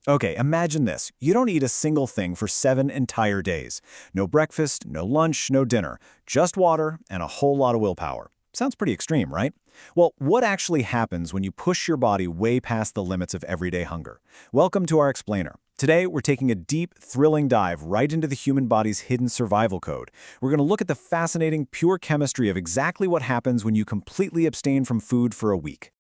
Okay, imagine this. You don't eat a single thing for 7 entire days. No breakfast, no lunch, no dinner. Just water and a whole lot of willpower. Sounds pretty extreme, right? Well, what actually happens when you push your body way past the limits of everyday hunger? Welcome to our explainer. Today, we're taking a deep, thrilling dive right into the human body's hidden survival code. We're going to look at the fascinating, pure chemistry of exactly what happens when you completely abstain from food for a week.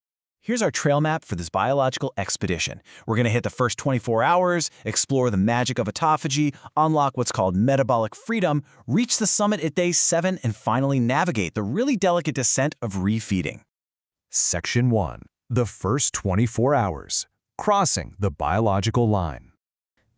Here's our trail map for this biological expedition. We're going to hit the first 24 hours, explore the magic of autophagy, unlock what's called metabolic freedom, reach the summit at day 7, and finally navigate the really delicate descent of refeeding. Section 1. The first 24 hours. Crossing the biological line.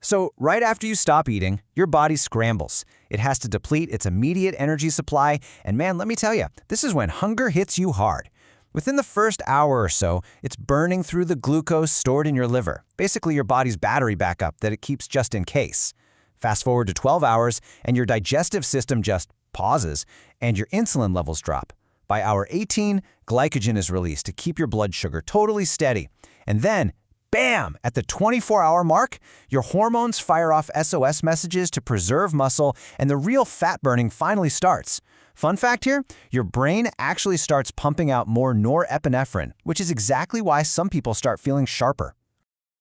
So, right after you stop eating, your body scrambles. It has to deplete its immediate energy supply, and man, let me tell you, this is when hunger hits you hard. Within the first hour or so, it's burning through the glucose stored in your liver, basically your body's battery backup that it keeps just in case. Fast forward to 12 hours, and your digestive system just pauses, and your insulin levels drop. By hour 18, glycogen is released to keep your blood sugar totally steady. And then, bam! At the 24-hour mark, your hormones fire off SOS messages to preserve muscle, and the real fat burning finally starts. Fun fact here, your brain actually starts pumping out more norepinephrine, which is exactly why some people start feeling sharper.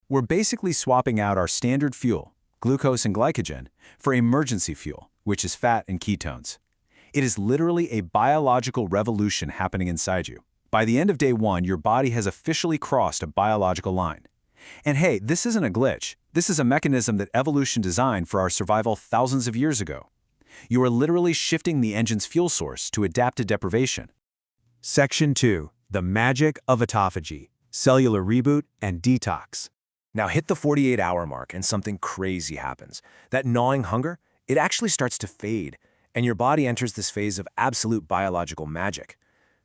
We're basically swapping out our standard fuel, glucose and glycogen, for emergency fuel, which is fat and ketones. It is literally a biological revolution happening inside you. By the end of day 1, your body has officially crossed a biological line. And hey, this isn't a glitch. This is a mechanism that evolution designed for our survival thousands of years ago. You are literally shifting the engine's fuel source to adapt to deprivation. Section 2. The magic of autophagy. Cellular reboot and detox. Now hit the 48-hour mark and something crazy happens. That gnawing hunger, it actually starts to fade, and your body enters this phase of absolute biological magic.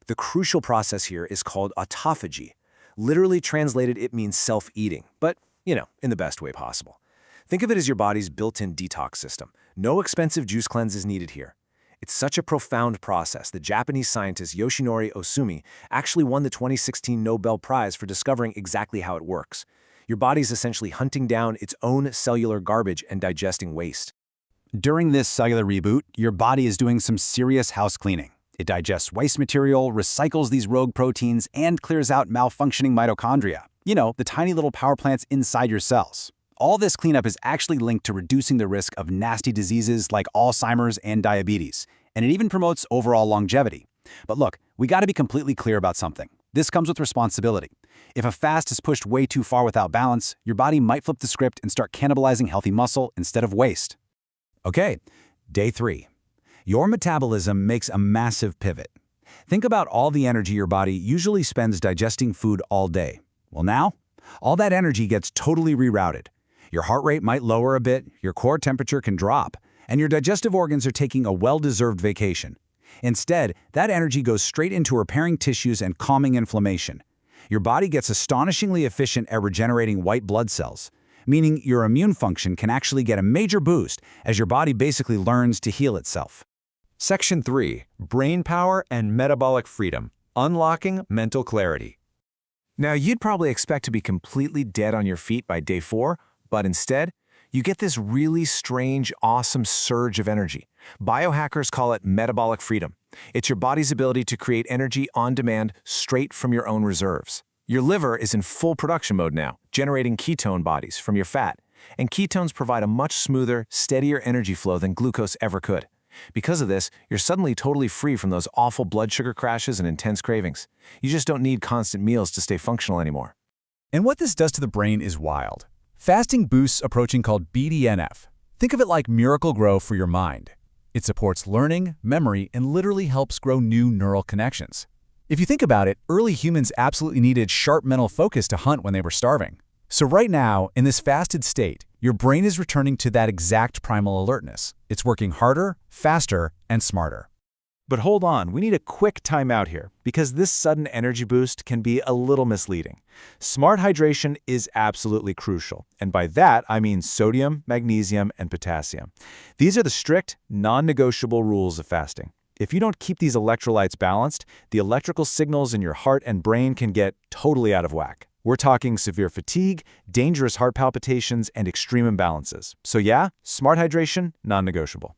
The crucial process here is called autophagy. Literally translated, it means self-eating, but, in the best way possible. Think of it as your body's built-in detox system. No expensive juice cleanse is needed here. It's such a profound process that Japanese scientist Yoshinori Ohsumi actually won the 2016 Nobel Prize for discovering exactly how it works. Your body's essentially hunting down its own cellular garbage and digesting waste. During this cellular reboot, your body is doing some serious house cleaning. It digests waste material, recycles these rogue proteins, and clears out malfunctioning mitochondria. The tiny little power plants inside your cells. All this cleanup is actually linked to reducing the risk of nasty diseases like Alzheimer's and diabetes, and it even promotes overall longevity. But look, we gotta be completely clear about something. This comes with responsibility. If a fast is pushed way too far without balance, your body might flip the script and start cannibalizing healthy muscle instead of waste. Okay, day 3. Your metabolism makes a massive pivot. Think about all the energy your body usually spends digesting food all day. Well now, all that energy gets totally rerouted. Your heart rate might lower a bit, your core temperature can drop, and your digestive organs are taking a well-deserved vacation. Instead, that energy goes straight into repairing tissues and calming inflammation. Your body gets astonishingly efficient at regenerating white blood cells, meaning your immune function can actually get a major boost as your body basically learns to heal itself. Section 3. Brain power and metabolic freedom. Unlocking mental clarity. Now you'd probably expect to be completely dead on your feet by day 4, but instead, you get this really strange, awesome surge of energy. Biohackers call it metabolic freedom. It's your body's ability to create energy on demand straight from your own reserves. Your liver is in full production mode now, generating ketone bodies from your fat. And ketones provide a much smoother, steadier energy flow than glucose ever could. Because of this, you're suddenly totally free from those awful blood sugar crashes and intense cravings. You just don't need constant meals to stay functional anymore. And what this does to the brain is wild. Fasting boosts a protein called BDNF. Think of it like Miracle-Gro for your mind. It supports learning, memory, and literally helps grow new neural connections. If you think about it, early humans absolutely needed sharp mental focus to hunt when they were starving. So right now, in this fasted state, your brain is returning to that exact primal alertness. It's working harder, faster, and smarter. But hold on, we need a quick timeout here, because this sudden energy boost can be a little misleading. Smart hydration is absolutely crucial, and by that I mean sodium, magnesium, and potassium. These are the strict, non-negotiable rules of fasting. If you don't keep these electrolytes balanced, the electrical signals in your heart and brain can get totally out of whack. We're talking severe fatigue, dangerous heart palpitations, and extreme imbalances. So yeah, smart hydration, non-negotiable.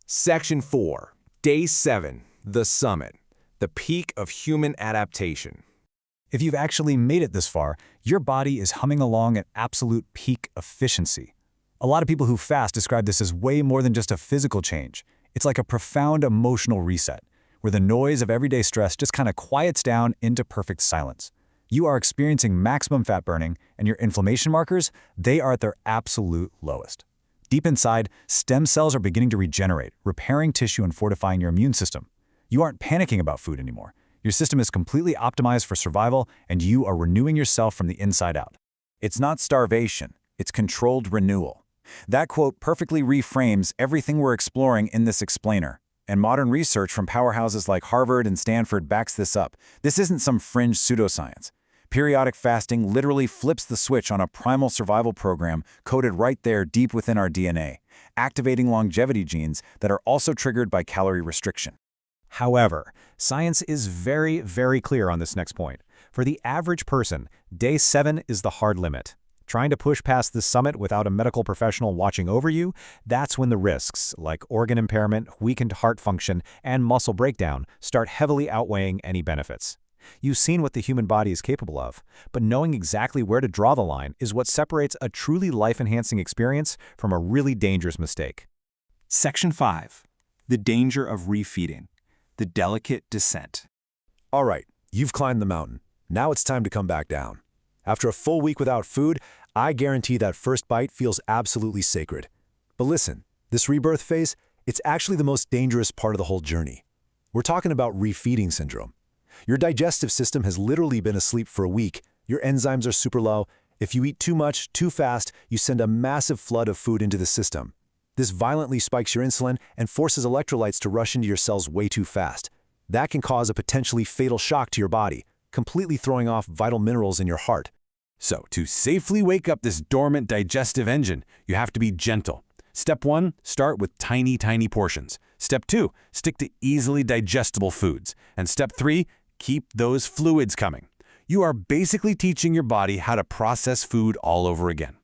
Section 4, Day 7, the summit, the peak of human adaptation. If you've actually made it this far, your body is humming along at absolute peak efficiency. A lot of people who fast describe this as way more than just a physical change. It's like a profound emotional reset, where the noise of everyday stress just kind of quiets down into perfect silence. You are experiencing maximum fat burning, and your inflammation markers, they are at their absolute lowest. Deep inside, stem cells are beginning to regenerate, repairing tissue and fortifying your immune system. You aren't panicking about food anymore. Your system is completely optimized for survival, and you are renewing yourself from the inside out. It's not starvation, it's controlled renewal. That quote perfectly reframes everything we're exploring in this explainer. And modern research from powerhouses like Harvard and Stanford backs this up. This isn't some fringe pseudoscience. Periodic fasting literally flips the switch on a primal survival program coded right there deep within our DNA, activating longevity genes that are also triggered by calorie restriction. However, science is very, very clear on this next point. For the average person, Day 7 is the hard limit. Trying to push past this summit without a medical professional watching over you, that's when the risks, like organ impairment, weakened heart function, and muscle breakdown, start heavily outweighing any benefits. You've seen what the human body is capable of, but knowing exactly where to draw the line is what separates a truly life-enhancing experience from a really dangerous mistake. Section 5. The danger of refeeding. The delicate descent. All right, you've climbed the mountain. Now it's time to come back down. After a full week without food, I guarantee that first bite feels absolutely sacred. But listen, this rebirth phase, it's actually the most dangerous part of the whole journey. We're talking about refeeding syndrome. Your digestive system has literally been asleep for a week. Your enzymes are super low. If you eat too much, too fast, you send a massive flood of food into the system. This violently spikes your insulin and forces electrolytes to rush into your cells way too fast. That can cause a potentially fatal shock to your body, completely throwing off vital minerals in your heart. So, to safely wake up this dormant digestive engine, you have to be gentle. Step 1, start with tiny portions. Step 2, stick to easily digestible foods. And step 3, keep those fluids coming. You are basically teaching your body how to process food all over again.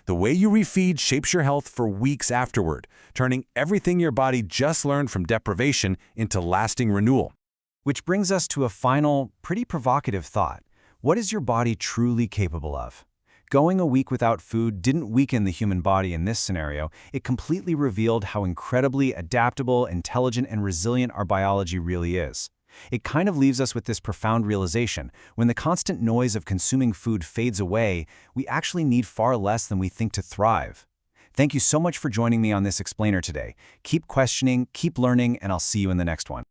The way you refeed shapes your health for weeks afterward, turning everything your body just learned from deprivation into lasting renewal. Which brings us to a final, pretty provocative thought. What is your body truly capable of? Going a week without food didn't weaken the human body in this scenario. It completely revealed how incredibly adaptable, intelligent, and resilient our biology really is. It kind of leaves us with this profound realization. When the constant noise of consuming food fades away, we actually need far less than we think to thrive. Thank you so much for joining me on this explainer today. Keep questioning, keep learning, and I'll see you in the next one.